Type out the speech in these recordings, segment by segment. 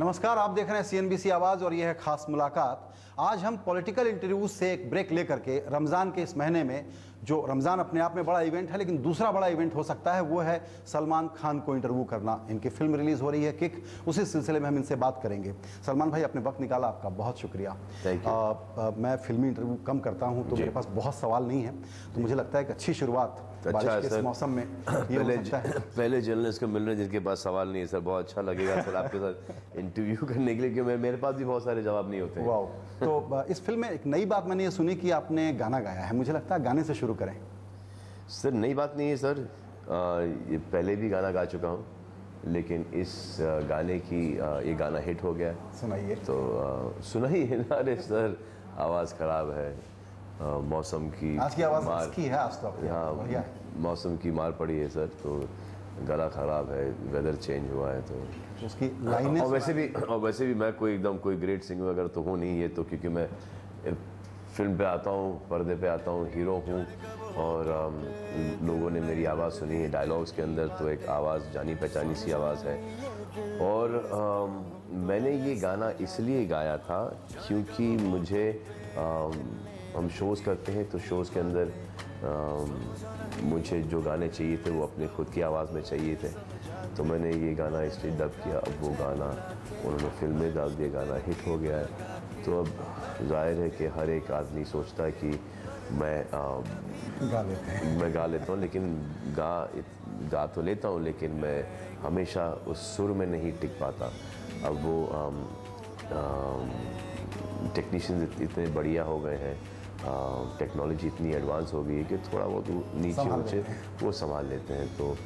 नमस्कार, आप देख रहे हैं CNBC आवाज़ और यह है खास मुलाकात। आज हम पॉलिटिकल इंटरव्यूज से एक ब्रेक लेकर के रमज़ान के इस महीने में, जो रमज़ान अपने आप में बड़ा इवेंट है, लेकिन दूसरा बड़ा इवेंट हो सकता है, वो है सलमान खान को इंटरव्यू करना। इनकी फिल्म रिलीज़ हो रही है किक, उसी सिलसिले में हम इनसे बात करेंगे। सलमान भाई, अपने वक्त निकाला, आपका बहुत शुक्रिया। मैं फिल्मी इंटरव्यू कम करता हूँ तो मेरे पास बहुत सवाल नहीं है, तो मुझे लगता है कि अच्छी शुरुआत बारिश के इस मौसम में पहले जर्नलिस्ट को मिल रहे जिनके पास सवाल नहीं है सर। बहुत अच्छा लगेगा सर आपके साथ इंटरव्यू करने के लिए, क्योंकि मेरे पास भी बहुत सारे जवाब नहीं होते। वाह, तो इस फिल्म में एक नई बात मैंने ये सुनी कि आपने गाना गाया है। मुझे लगता है गाने से शुरू करें। सर नई बात नहीं है सर, ये पहले भी गाना गा चुका हूँ, लेकिन इस गाने की ये गाना हिट हो गया। सुनाइए। तो सुनाइए ना। अरे सर, आवाज़ ख़राब है, मौसम की आज की आवाज़ इसकी है, आज तो यहाँ मौसम की मार पड़ी है सर, तो गला ख़राब है, वेदर चेंज हुआ है, तो उसकी लाइनें। और वैसे भी मैं कोई ग्रेट सिंगर वगैरह तो हूँ नहीं, ये तो क्योंकि मैं फिल्म पे आता हूँ, पर्दे पे आता हूँ, हीरो हूँ, और लोगों ने मेरी आवाज़ सुनी है डायलॉग्स के अंदर, तो एक आवाज़ जानी पहचानी सी आवाज़ है। और मैंने ये गाना इसलिए गाया था क्योंकि मुझे हम शोज़ करते हैं, तो शोज़ के अंदर मुझे जो गाने चाहिए थे वो अपने खुद की आवाज़ में चाहिए थे, तो मैंने ये गाना इसलिए डब किया। अब वो गाना उन्होंने फिल्म में डाल दिया, गाना हिट हो गया है। तो अब जाहिर है कि हर एक आदमी सोचता है कि मैं गा लेता हूँ, लेकिन गा तो लेता हूँ, लेकिन मैं हमेशा उस सुर में नहीं टिक पाता। अब वो टेक्नीशियंस इतने बढ़िया हो गए हैं, टेक्नोलॉजी इतनी एडवांस हो गई है कि थोड़ा बहुत नीचे ऊंचे वो संभाल लेते हैं। तो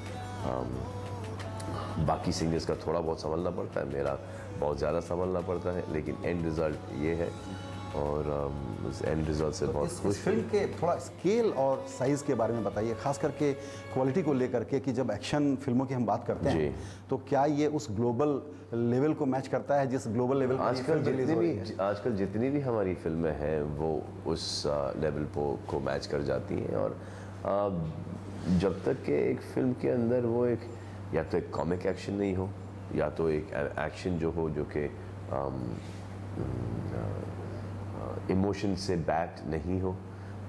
बाकी सिंगर्स का थोड़ा बहुत संभालना पड़ता है, मेरा बहुत ज़्यादा संभालना पड़ता है, लेकिन एंड रिज़ल्ट ये है, और उस एंड रिज़ल्ट से बहुत खुश। इस फिल्म के थोड़ा स्केल और साइज़ के बारे में बताइए, खास करके क्वालिटी को लेकर के, कि जब एक्शन फिल्मों की हम बात करते हैं तो क्या ये उस ग्लोबल लेवल को मैच करता है जिस ग्लोबल लेवल आजकल जितनी भी हमारी फिल्में हैं वो उस लेवल को मैच कर जाती हैं। और जब तक कि एक फिल्म के अंदर वो एक या तो एक कॉमिक एक्शन नहीं हो, या तो एक एक्शन जो हो जो कि इमोशन से बैक्ड नहीं हो,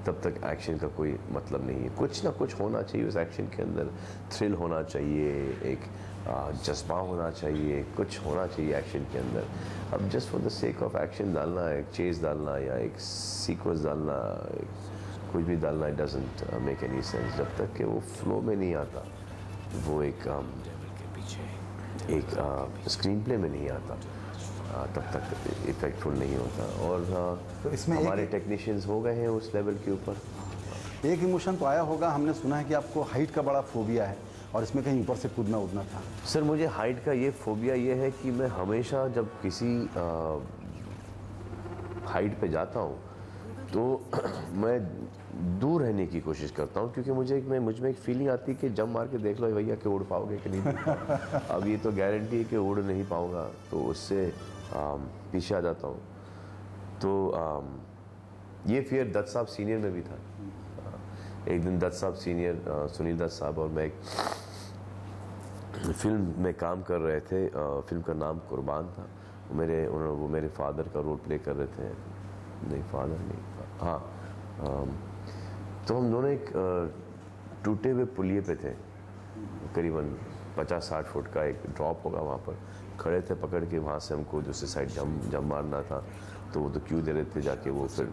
तब तक एक्शन का कोई मतलब नहीं है। कुछ ना कुछ होना चाहिए उस एक्शन के अंदर, थ्रिल होना चाहिए, एक जज्बा होना चाहिए, कुछ होना चाहिए एक्शन के अंदर। अब just for the sake of action डालना, एक चेज डालना या एक सीक्वेंस डालना, कुछ भी डालना, it doesn't make any sense जब तक कि वो फ्लो में नहीं आता, वो एक स्क्रीन प्ले में नहीं आता, तब तक इफेक्टफुल नहीं होता। और तो इसमें हमारे टेक्नीशियंस हो गए हैं उस लेवल के ऊपर। एक इमोशन तो आया होगा, हमने सुना है कि आपको हाइट का बड़ा फोबिया है और इसमें कहीं ऊपर से कूदना उड़ना था। सर मुझे हाइट का ये फोबिया ये है कि मैं हमेशा जब किसी हाइट पे जाता हूँ तो मैं दूर रहने की कोशिश करता हूँ, क्योंकि मुझ में एक फीलिंग आती है कि जंप मार के देख लो भैया कि उड़ पाओगे कि नहीं। अब ये तो गारंटी है कि उड़ नहीं पाऊँगा, तो उससे पीछे आ जाता हूँ। तो ये फियर दत्त साहब सीनियर में भी था। एक दिन दत्त साहब सीनियर, सुनील दत्त साहब और मैं एक फिल्म में काम कर रहे थे। फिल्म का नाम कुर्बान था। वो मेरे फादर का रोल प्ले कर रहे थे। नहीं, फादर नहीं, हाँ। तो हम दोनों एक टूटे हुए पुलिये पे थे, करीबन 50-60 फुट का एक ड्रॉप होगा, वहाँ पर खड़े थे पकड़ के। वहाँ से हमको दूसरी साइड जंप मारना था, तो वो तो क्यों दे रहे थे जाके, वो फिर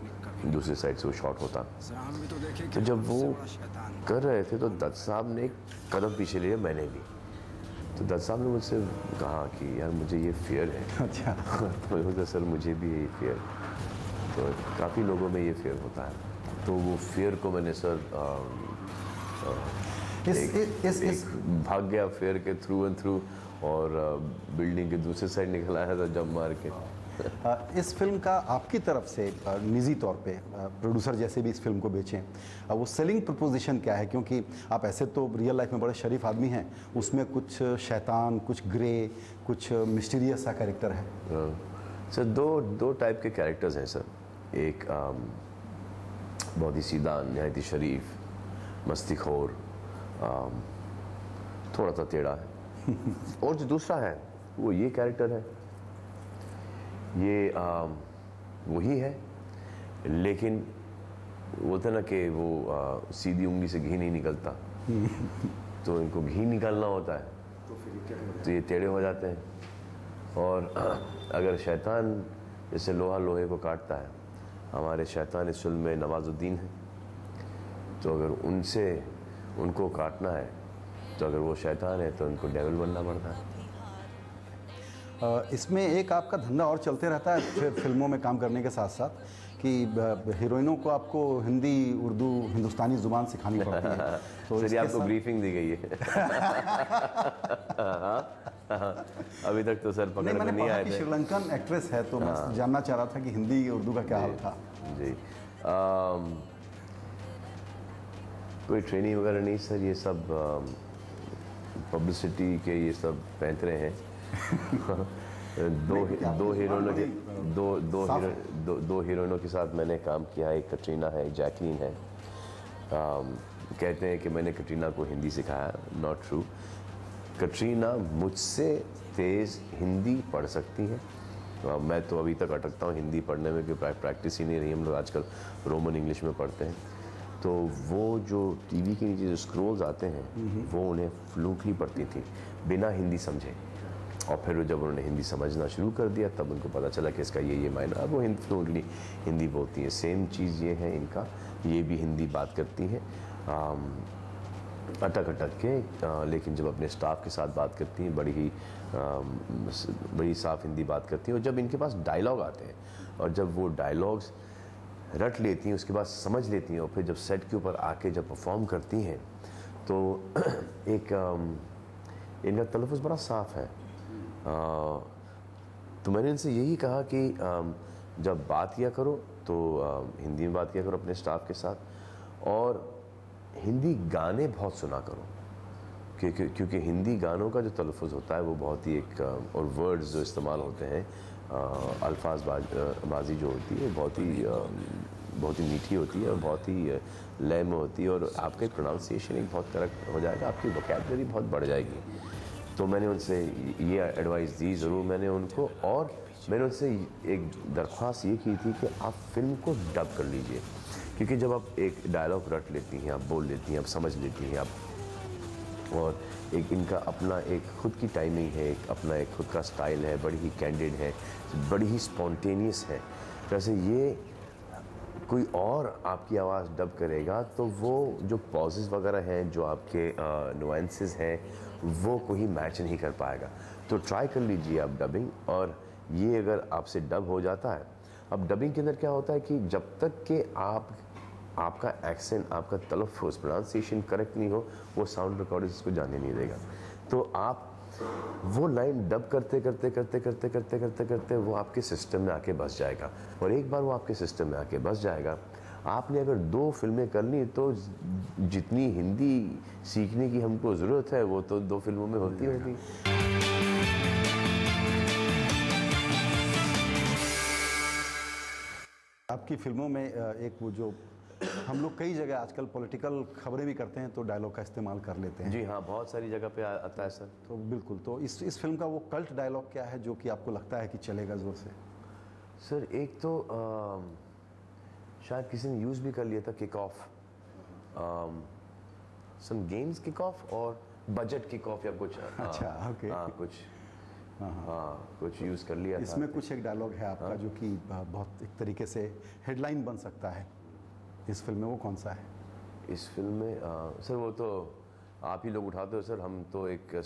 दूसरी साइड से वो शॉट होता। तो जब वो कर रहे थे तो दत्त साहब ने एक कदम पीछे लिया, मैंने भी। तो दत्त साहब ने मुझसे कहा कि यार मुझे ये फियर है। अच्छा। तो मैं बोला सर मुझे भी यही फियर। तो काफ़ी लोगों में ये फियर होता है, तो वो फियर को मैंने सर भाग गया फियर के थ्रू एंड थ्रू, और बिल्डिंग के दूसरे साइड निकल आया था जंप मार के। इस फिल्म का आपकी तरफ से निजी तौर पे, प्रोड्यूसर जैसे भी इस फिल्म को बेचें, वो सेलिंग प्रपोजिशन क्या है? क्योंकि आप ऐसे तो रियल लाइफ में बड़े शरीफ आदमी हैं, उसमें कुछ शैतान, कुछ ग्रे, कुछ मिस्टीरियस सा कैरेक्टर है। सर दो टाइप के कैरेक्टर्स हैं सर। एक बहुत ही सीधा, नहायत ही शरीफ, मस्तीखोर, थोड़ा सा टेढ़ा है। और जो दूसरा है वो ये कैरेक्टर है ये वही है, लेकिन बोलते ना कि वो सीधी उंगली से घी नहीं निकलता तो इनको घी निकालना होता है तो ये टेढ़े हो जाते हैं। और अगर शैतान जैसे लोहा लोहे को काटता है, हमारे शैतान इस फिल्म में नवाजुद्दीन है, तो अगर उनको काटना है तो अगर वो शैतान है तो उनको डेविल बनना पड़ता है। इसमें एक आपका धंधा और चलते रहता है फिल्मों में काम करने के साथ साथ कि हीरोइनों को आपको हिंदी, उर्दू, हिंदुस्तानी जुबान सिखानी पड़ती है। तो सर आपको ब्रीफिंग दी गई है अभी तक तो सर पकड़ में नहीं आए थे। श्रीलंकन एक्ट्रेस है तो मैं जानना चाह रहा था कि हिंदी उर्दू का क्या हाल था। जी कोई ट्रेनिंग वगैरह नहीं सर, ये सब पब्लिसिटी के ये सब पैंतरे हैं दो हीरोइनों के साथ मैंने काम किया है, एक कटरीना है, एक जैकलीन है। कहते हैं कि मैंने कटरीना को हिंदी सिखाया, नॉट ट्रू। कटरीना मुझसे तेज़ हिंदी पढ़ सकती हैं। मैं तो अभी तक अटकता हूँ हिंदी पढ़ने में, क्योंकि प्रैक्टिस ही नहीं रही। हम लोग आजकल रोमन इंग्लिश में पढ़ते हैं, तो वो जो टीवी के नीचे जो स्क्रोल्स आते हैं वो उन्हें फ्लूटली पढ़ती थी बिना हिंदी समझे। और फिर जब उन्होंने हिंदी समझना शुरू कर दिया तब उनको पता चला कि इसका ये मायना, अब वो फ्लूटली हिंदी बोलती हैं। सेम चीज़ ये है इनका, ये भी हिंदी बात करती हैं अटक के, लेकिन जब अपने स्टाफ के साथ बात करती हैं बड़ी साफ हिंदी बात करती हैं। और जब इनके पास डायलॉग आते हैं और जब वो डायलॉग्स रट लेती हैं, उसके बाद समझ लेती हैं, और फिर जब सेट के ऊपर आके जब परफॉर्म करती हैं तो एक इनका तलफ़ुज़ बड़ा साफ़ है। तो मैंने इनसे यही कहा कि जब बात किया करो तो हिंदी में बात किया करो अपने स्टाफ के साथ, और हिंदी गाने बहुत सुना करो, क्योंकि हिंदी गानों का जो तलफ़ुज़ होता है वो बहुत ही एक और वर्ड्स जो इस्तेमाल होते हैं, अल्फाज बाजी जो होती है बहुत ही मीठी होती है और बहुत ही लय में होती है, और आपका प्रोनाउंसिएशन एक बहुत करेक्ट हो जाएगा, आपकी वोकैबुलरी बहुत बढ़ जाएगी। तो मैंने उनसे ये एडवाइस दी ज़रूर मैंने उनको, और मैंने उनसे एक दरख्वास्त ये की थी कि आप फिल्म को डब कर लीजिए, क्योंकि जब आप एक डायलॉग रट लेती हैं, आप बोल लेती हैं, आप समझ लेती हैं, आप, और एक इनका अपना एक खुद की टाइमिंग है, एक अपना एक खुद का स्टाइल है, बड़ी ही कैंडिड है, बड़ी ही स्पॉन्टेनियस है। जैसे ये कोई और आपकी आवाज़ डब करेगा तो वो जो पॉजेस वगैरह हैं, जो आपके नुआंसेस हैं, वो कोई मैच नहीं कर पाएगा। तो ट्राई कर लीजिए आप डबिंग, और ये अगर आपसे डब हो जाता है, अब डबिंग के अंदर क्या होता है कि जब तक कि आपका एक्सेंट, आपका तलफ़ुज़, प्रोनाउंसिएशन करेक्ट नहीं हो, वो साउंड रिकॉर्डर इसको जाने नहीं देगा। तो आप वो लाइन डब करते वो आपके सिस्टम में आके बस जाएगा, और एक बार वो आपके सिस्टम में आके बस जाएगा, आपने अगर 2 फिल्में कर ली तो जितनी हिंदी सीखने की हमको ज़रूरत है वो तो 2 फिल्मों में होती होगी। आपकी फिल्मों में एक वो जो हम लोग कई जगह आजकल पॉलिटिकल खबरें भी करते हैं तो डायलॉग का इस्तेमाल कर लेते हैं। जी हाँ, बहुत सारी जगह पे आता है सर। तो बिल्कुल, तो इस फिल्म का वो कल्ट डायलॉग क्या है जो कि आपको लगता है कि चलेगा ज़ोर से? सर एक तो शायद किसी ने यूज़ भी कर लिया था, kick off, some games kick off और बजट किक ऑफ या कुछ। अच्छा, ओके। कुछ यूज़ कर लिया था। इसमें कुछ एक डायलॉग है आपका जो कि बहुत एक तरीके से हेडलाइन बन सकता है इस फिल्म में, वो कौन सा है? इस फिल्म में सर वो तो आप ही लोग उठाते हो सर, हम तो एक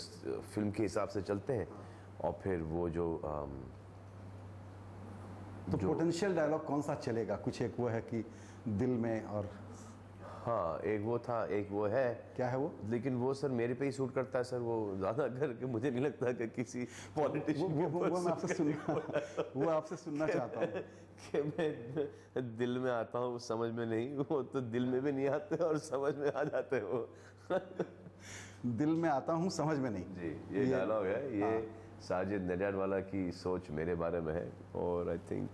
फिल्म के हिसाब से चलते हैं, और फिर वो जो तो पोटेंशियल डायलॉग कौन सा चलेगा? कुछ एक वो है कि दिल में, और हाँ एक वो था, एक वो है। क्या है वो? लेकिन वो सर मेरे पे ही सूट करता है सर, वो ज़्यादा करके मुझे नहीं लगता कि किसी पॉलिटिशियन वो मैं आपसे सुनना चाहता हूँ कि मैं दिल में आता हूँ समझ में नहीं, वो तो दिल में भी नहीं आते और समझ में आ जाते हो दिल में आता हूँ समझ में नहीं। जी, ये डायलॉग है, ये साजिद नडियाडवाला की सोच मेरे बारे में है, और आई थिंक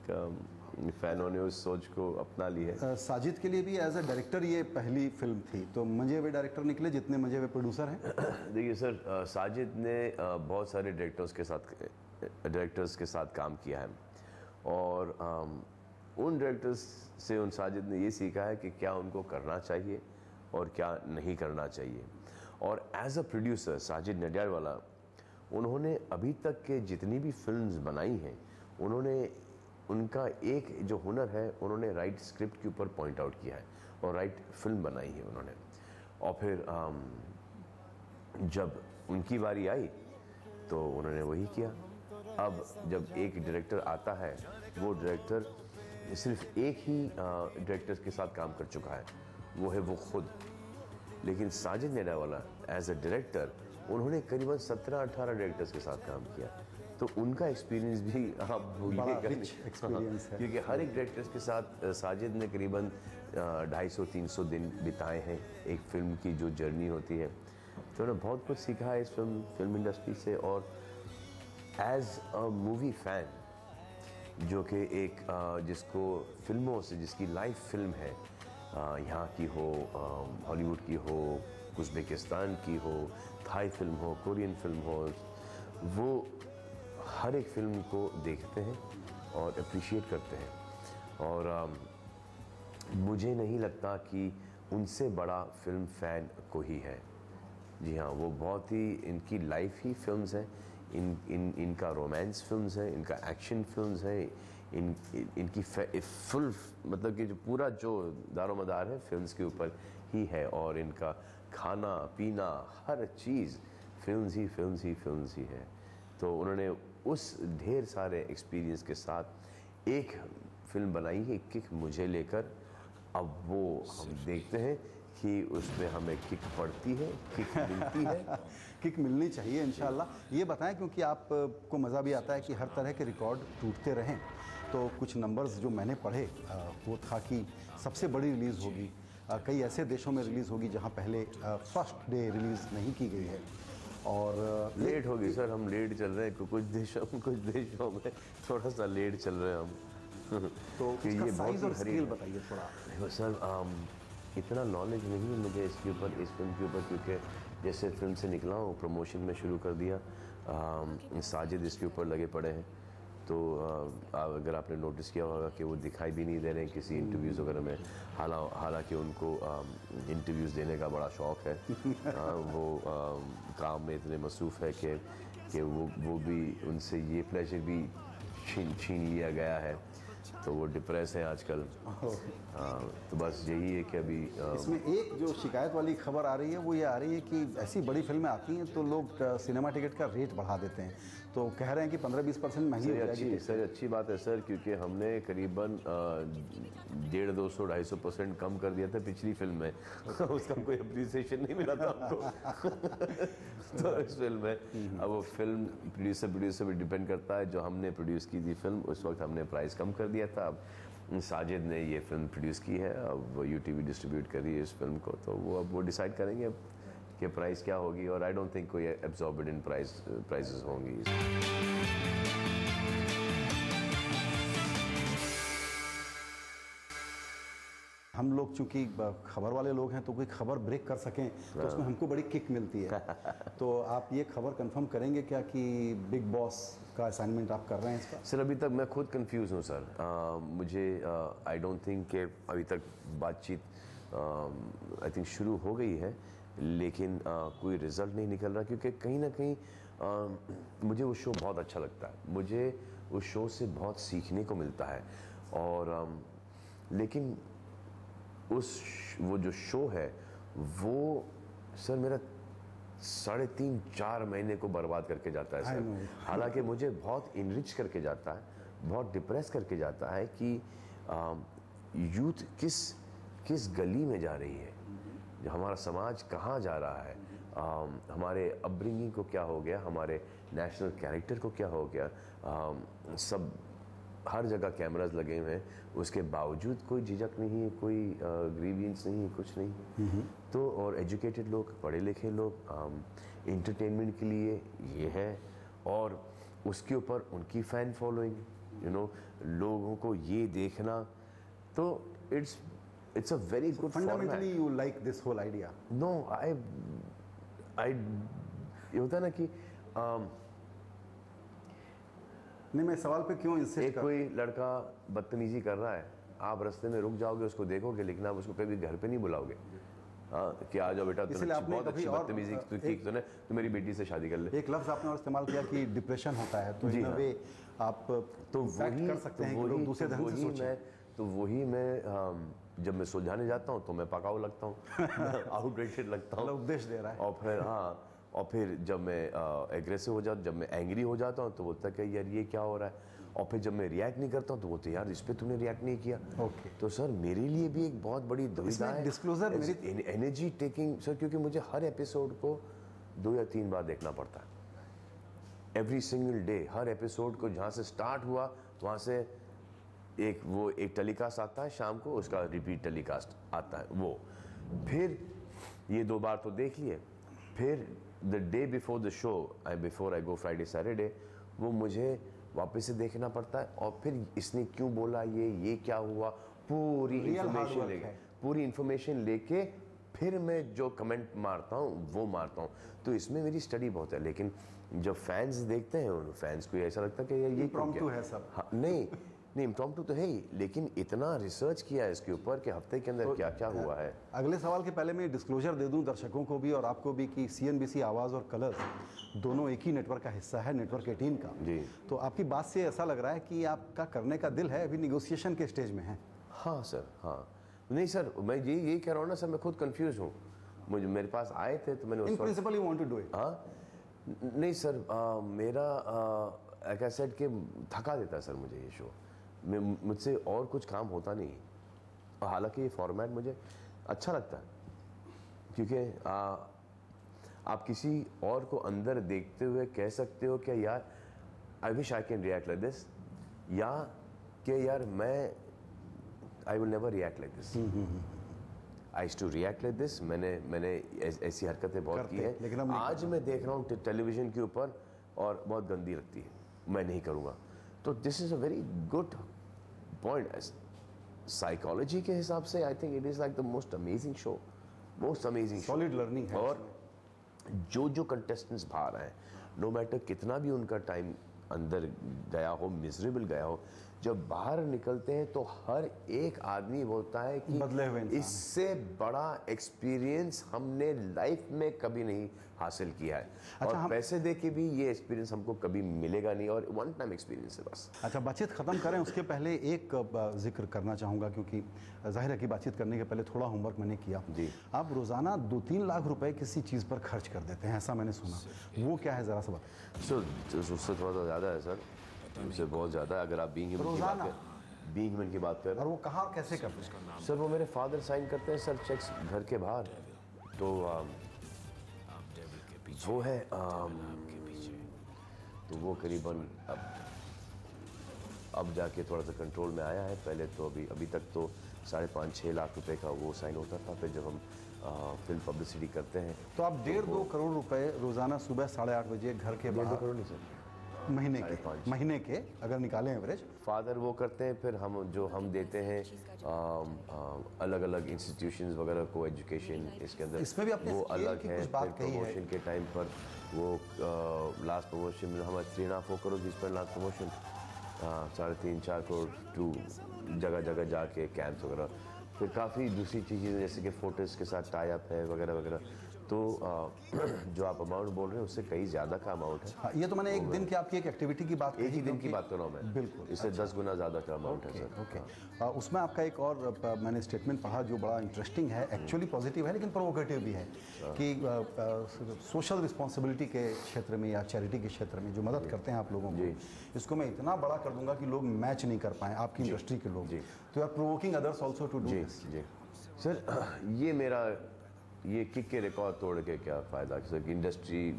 फैनों ने उस सोच को अपना ली है। साजिद के लिए भी एज ए डायरेक्टर ये पहली फिल्म थी, तो मजे हुए डायरेक्टर निकले जितने मजे हुए प्रोड्यूसर हैं। देखिए सर, साजिद ने बहुत सारे डायरेक्टर्स के साथ काम किया है, और उन डायरेक्टर्स से उन साजिद ने ये सीखा है कि क्या उनको करना चाहिए और क्या नहीं करना चाहिए। और as a producer Sajid Nadiadwala, उन्होंने अभी तक के जितनी भी फिल्म्स बनाई हैं, उन्होंने उनका एक जो हुनर है, उन्होंने राइट स्क्रिप्ट के ऊपर पॉइंट आउट किया है और राइट फिल्म बनाई है उन्होंने। और फिर जब उनकी बारी आई तो उन्होंने वही किया। अब जब एक डायरेक्टर आता है, वो डायरेक्टर सिर्फ एक ही डायरेक्टर के साथ काम कर चुका है, वो है वो खुद। लेकिन Sajid Nadiadwala as a director, उन्होंने करीबन 17-18 डायरेक्टर्स के साथ काम किया, तो उनका एक्सपीरियंस भी आप भूलिएगा, एक्सपीरियंस है, क्योंकि हर एक डायरेक्टर्स के साथ साजिद ने करीबन 250-300 दिन बिताए हैं एक फिल्म की जो जर्नी होती है। तो उन्होंने बहुत कुछ सीखा है इस फिल्म इंडस्ट्री से। और एज अ मूवी फ़ैन, जो कि एक जिसको फिल्मों से, जिसकी लाइव फिल्म है, यहाँ की हो, हॉलीवुड की हो, उज़्बेकिस्तान की हो, थाई फिल्म हो, कोरियन फिल्म हो, वो हर एक फिल्म को देखते हैं और अप्रिशिएट करते हैं। और मुझे नहीं लगता कि उनसे बड़ा फिल्म फ़ैन कोई है। जी हाँ, वो बहुत ही, इनकी लाइफ ही फिल्म्स हैं, इनका रोमांस फिल्म्स है, इनका एक्शन फिल्म्स है, इनकी फुल मतलब कि जो पूरा जो दारोमदार है फिल्म्स के ऊपर ही है। और इनका खाना पीना हर चीज़ फिल्म्स ही है। तो उन्होंने उस ढेर सारे एक्सपीरियंस के साथ एक फिल्म बनाई है, किक मुझे लेकर। अब वो हम देखते हैं कि उसमें हमें किक पड़ती है, किक मिलती है। किक मिलनी चाहिए इंशाल्लाह। ये बताएं, क्योंकि आपको मज़ा भी आता है कि हर तरह के रिकॉर्ड टूटते रहें। तो कुछ नंबर्स जो मैंने पढ़े, वो था कि सबसे बड़ी रिलीज़ होगी, कई ऐसे देशों में रिलीज़ होगी जहां पहले फर्स्ट डे रिलीज़ नहीं की गई है, और लेट होगी सर, हम लेट चल रहे हैं। कुछ देशों में थोड़ा सा लेट चल रहे हैं हम। तो इसका साइज़ और स्केल बताइए थोड़ा। सर इतना नॉलेज नहीं है मुझे इसके ऊपर, इस फिल्म के ऊपर, क्योंकि जैसे फिल्म से निकला हूँ, प्रमोशन में शुरू कर दिया, साजिद इसके ऊपर लगे पड़े हैं। तो अगर आपने नोटिस किया होगा कि वो दिखाई भी नहीं दे रहे हैं किसी इंटरव्यूज़ वगैरह में, हालांकि उनको इंटरव्यूज़ देने का बड़ा शौक़ है। वो काम में इतने मसरूफ़ है कि वो भी, उनसे ये प्लेजर भी छीन लिया गया है, तो वो डिप्रेस है आजकल। तो बस यही है कि अभी इसमें एक जो शिकायत वाली खबर आ रही है, वो ये आ रही है कि ऐसी बड़ी फिल्में आती हैं तो लोग सिनेमा टिकट का रेट बढ़ा देते हैं, तो कह रहे हैं कि 15-20% महंगी हो जाएगी। सर अच्छी बात है सर, क्योंकि हमने करीबन 150-200-250% कम कर दिया था पिछली फिल्म में। उसका कोई अप्रिसिएशन नहीं मिला था हमको। तो इस फिल्म में अब वो फिल्म प्रोड्यूसर पे डिपेंड करता है। जो हमने प्रोड्यूस की थी फिल्म, उस वक्त हमने प्राइस कम कर दिया था। अब साजिद ने ये फिल्म प्रोड्यूस की है, अब वो यूटीवी डिस्ट्रीब्यूट कर रही है इस फिल्म को, तो वो डिसाइड करेंगे अब कि प्राइस क्या होगी। और आई डोंट थिंक कोई एब्जॉर्बिडेंट प्राइसेस होंगी। हम लोग चूंकि खबर वाले लोग हैं, तो कोई खबर ब्रेक कर सकें तो उसमें हमको बड़ी किक मिलती है। तो आप ये खबर कंफर्म करेंगे क्या कि बिग बॉस का असाइनमेंट आप कर रहे हैं इसका? सर अभी तक मैं खुद कंफ्यूज हूँ सर। मुझे आई डोंट थिंक कि अभी तक बातचीत आई थिंक शुरू हो गई है, लेकिन कोई रिज़ल्ट नहीं निकल रहा, क्योंकि कहीं ना कहीं मुझे वो शो बहुत अच्छा लगता है। मुझे उस शो से बहुत सीखने को मिलता है। और लेकिन वो जो शो है, वो सर मेरा 3.5-4 महीने को बर्बाद करके जाता है सर। हालांकि मुझे बहुत इनरिच करके जाता है, बहुत डिप्रेस करके जाता है कि यूथ किस गली में जा रही है, हमारा समाज कहाँ जा रहा है, हमारे अपब्रिंगिंग को क्या हो गया, हमारे नेशनल कैरेक्टर को क्या हो गया। सब हर जगह कैमरास लगे हुए हैं, उसके बावजूद कोई झिझक नहीं है, कोई ग्रीवियंस नहीं है, कुछ नहीं। तो और एजुकेटेड लोग, पढ़े लिखे लोग, इंटरटेनमेंट के लिए ये है, और उसके ऊपर उनकी फ़ैन फॉलोइंग, लोगों को ये देखना, तो it's a very good format. Fundamentally you like this whole idea? No, ये होता है ना कि नहीं, मैं सवाल पे क्यों इंसिस्ट एक कोई लड़का बदतमीजी कर रहा है, आप रास्ते में रुक जाओगे, उसको देखोगे, लेकिन आप उसको कभी घर पे नहीं बुलाओगे। हाँ, कि आ जाओ बेटा, तूने बहुत अच्छी बदतमीजी की, तूने तो मेरी बेटी से शादी कर ले। एक लफ्ज़ आपने और इस्तेमाल किया कि डिप्रेशन होता है, तो इन वे आप तो वही कर सकते हैं कि लोग दूसरे ढंग से सोचें। तो वही मैं जब मैं सुलझाने जाता हूँ तो मैं पकाऊ लगता हूँ, आउटडेटेड लगता हूँ, उपदेश दे रहा है। और फिर और फिर जब मैं एग्रेसिव हो जाता, जब मैं एंग्री हो जाता हूँ तो बोलता है कि यार ये क्या हो रहा है, और फिर जब मैं रिएक्ट नहीं करता हूँ तो बोलते यार इस पे तूने रिएक्ट नहीं किया। ओके। तो सर मेरे लिए भी एक बहुत बड़ी दुविधा है, डिस्क्लोजर एनर्जी टेकिंग सर, क्योंकि मुझे हर एपिसोड को 2 या 3 बार देखना पड़ता है, एवरी सिंगल डे। हर एपिसोड को जहाँ से स्टार्ट हुआ वहाँ से एक टेलीकास्ट आता है शाम को, उसका रिपीट टेलीकास्ट आता है, वो फिर ये 2 बार तो देख लिए, फिर the day before the show, before I go Friday Saturday, वो मुझे वापस से देखना पड़ता है, और फिर इसने क्यों बोला ये क्या हुआ, पूरी इंफॉर्मेशन लेके फिर मैं जो कमेंट मारता हूँ वो मारता हूँ। तो इसमें मेरी स्टडी बहुत है, लेकिन जब फैंस देखते हैं उन फैंस को ऐसा लगता है कि ये इम्प्रॉम्प्टू है सब। हाँ, नहीं इम्प्रॉम्प्टू तो है ही, लेकिन इतना रिसर्च किया है इसके ऊपर कि हफ्ते के अंदर क्या क्या हुआ है। अगले सवाल के पहले मैं डिस्क्लोजर दे दूं दर्शकों को भी और आपको भी कि CNBC आवाज़ और कलर्स दोनों एक ही नेटवर्क का हिस्सा है, नेटवर्क 18 का जी। तो आपकी बात से ऐसा लग रहा है कि आपका करने का दिल है, अभी निगोसिएशन के स्टेज में है। हाँ सर, हाँ नहीं सर, मैं यही कह रहा हूँ ना सर, मैं खुद कंफ्यूज हूँ। मुझे मेरे पास आए थे तो मैंने in principle you want to do it. हाँ नहीं सर, मेरा like I said कि थका देता है सर मुझे ये शो, मुझसे और कुछ काम होता नहीं। और हालांकि ये फॉर्मेट मुझे अच्छा लगता है, क्योंकि आप किसी और को अंदर देखते हुए कह सकते हो कि यार I wish I can react like this, या कि यार I will never react like this, I used to react like this. मैंने ऐसी हरकतें बहुत की हैं, लेकिन आज मैं देख रहा हूँ टेलीविजन के ऊपर और बहुत गंदी लगती है, मैं नहीं करूँगा। तो this is a very good point. Psychology के हिसाब से I think it is like the most amazing show, most amazing, solid learning है। और जो कंटेस्टेंट्स बाहर आए, नो मैटर कितना भी उनका टाइम अंदर गया हो, मिजरेबल गया हो, जब बाहर निकलते हैं तो हर एक आदमी बोलता है कि बदले हुए इंसान इससे बड़ा एक्सपीरियंस हमने लाइफ में कभी नहीं हासिल किया है। अच्छा, और पैसे दे के भी ये एक्सपीरियंस हमको कभी मिलेगा नहीं, और वन टाइम एक्सपीरियंस है बस। अच्छा, बातचीत ख़त्म करें उसके पहले एक जिक्र करना चाहूँगा, क्योंकि जाहिर है कि बातचीत करने के पहले थोड़ा होमवर्क मैंने किया जी। आप रोज़ाना 2-3 लाख रुपए किसी चीज़ पर खर्च कर देते हैं, ऐसा मैंने सुना, वो क्या है ज़रा सा बताएं। उससे थोड़ा सा ज़्यादा है सर, उससे बहुत ज़्यादा। अगर आप बीइंग ह्यूमन की बात करें, और वो कहाँ कैसे करते हैं सर? वो मेरे फादर साइन करते हैं सर चेक्स घर के बाहर, तो वो है तो वो करीबन अब जाके थोड़ा सा कंट्रोल में आया है। पहले तो अभी तक तो 5.5-6 लाख रुपए का वो साइन होता था, फिर जब हम फिल्म पब्लिसिटी करते हैं तो आप 1.5-2 करोड़ रुपए रोजाना सुबह 8:30 बजे घर के बाहर। 1.5 करोड़ नहीं सर, महीने के अगर निकालें एवरेज। फादर वो करते हैं, फिर हम देते हैं अलग अलग इंस्टीट्यूशंस वगैरह को एजुकेशन, इसके अंदर इसमें भी अपने वो अलग है। फिर प्रमोशन के टाइम पर वो लास्ट प्रमोशन में हमारे 3.5-4 करोड़ की spend last promotion, 3.5-4 crore to जगह जगह जाके कैंप्स वगैरह, फिर काफ़ी दूसरी चीज़ें जैसे कि फोटोज़ के साथ टाई अप है वगैरह वगैरह। तो जो आप अमाउंट बोल रहे हैं उससे कहीं ज़्यादा का अमाउंट है। हाँ, ये तो मैंने एक दिन की आपकी एक एक्टिविटी की बात, एक ही दिन की बात कर रहा हूँ मैं, बिल्कुल। इससे 10 गुना ज़्यादा का अमाउंट है सर। ओके। उसमें आपका एक और मैंने स्टेटमेंट पढ़ा जो बड़ा इंटरेस्टिंग है, एक्चुअली पॉजिटिव है लेकिन प्रोवोकेटिव भी है, कि सोशल रिस्पॉन्सिबिलिटी के क्षेत्र में या चैरिटी के क्षेत्र में जो मदद करते हैं आप लोगों को, इसको मैं इतना बड़ा कर दूंगा कि लोग मैच नहीं कर पाएँ, आपकी इंडस्ट्री के लोग। तो you are provoking others also to do this. जी सर, ये किक के रिकॉर्ड तोड़ के क्या फ़ायदा सर? इंडस्ट्री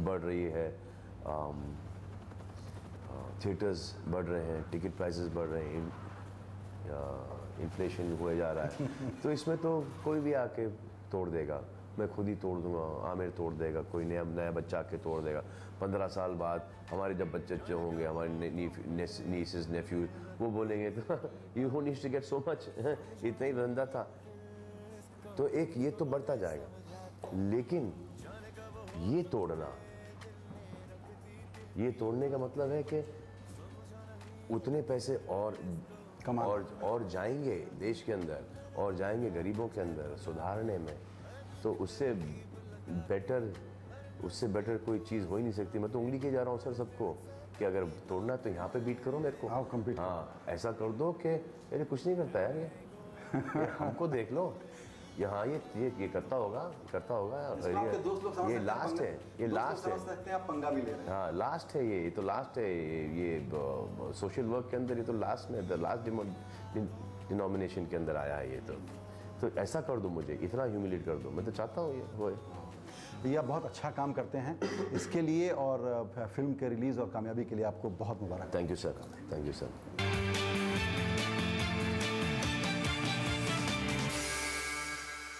बढ़ रही है, थिएटर्स बढ़ रहे हैं, टिकट प्राइसेस बढ़ रहे हैं, इन्फ्लेशन हुए जा रहा है, तो इसमें तो कोई भी आके तोड़ देगा। मैं खुद ही तोड़ दूंगा, आमिर तोड़ देगा, कोई नया बच्चा आके तोड़ देगा। 15 साल बाद हमारे जब बच्चे होंगे, हमारे नीसेस नेफ्यू, वो बोलेंगे तो you don't need to get so much, इतना ही धंधा था। तो एक ये तो बढ़ता जाएगा, लेकिन ये तोड़ने का मतलब है कि उतने पैसे और कमा और जाएंगे देश के अंदर, और जाएंगे गरीबों के अंदर सुधारने में, तो उससे बेटर कोई चीज़ हो ही नहीं सकती। मैं तो उंगली के जा रहा हूँ सर सबको कि अगर तोड़ना है तो यहाँ पे बीट करो मेरे को। आओ compete हाँ, ऐसा कर दो कि अरे कुछ नहीं करता यार ये हमको देख लो यहाँ ये करता होगा ये लास्ट है, ये लास्ट है। आप पंगा भी ले रहे हैं। हाँ लास्ट है, ये तो लास्ट है, ये सोशल वर्क के अंदर ये तो लास्ट में द लास्ट डिनोमिनेशन के अंदर आया है ये तो ऐसा कर दो, मुझे इतना ह्यूमिलेट कर दो, मैं तो चाहता हूँ ये होए। भैया बहुत अच्छा काम करते हैं इसके लिए, और फिल्म के रिलीज़ और कामयाबी के लिए आपको बहुत मुबारक। Thank you sir, thank you sir.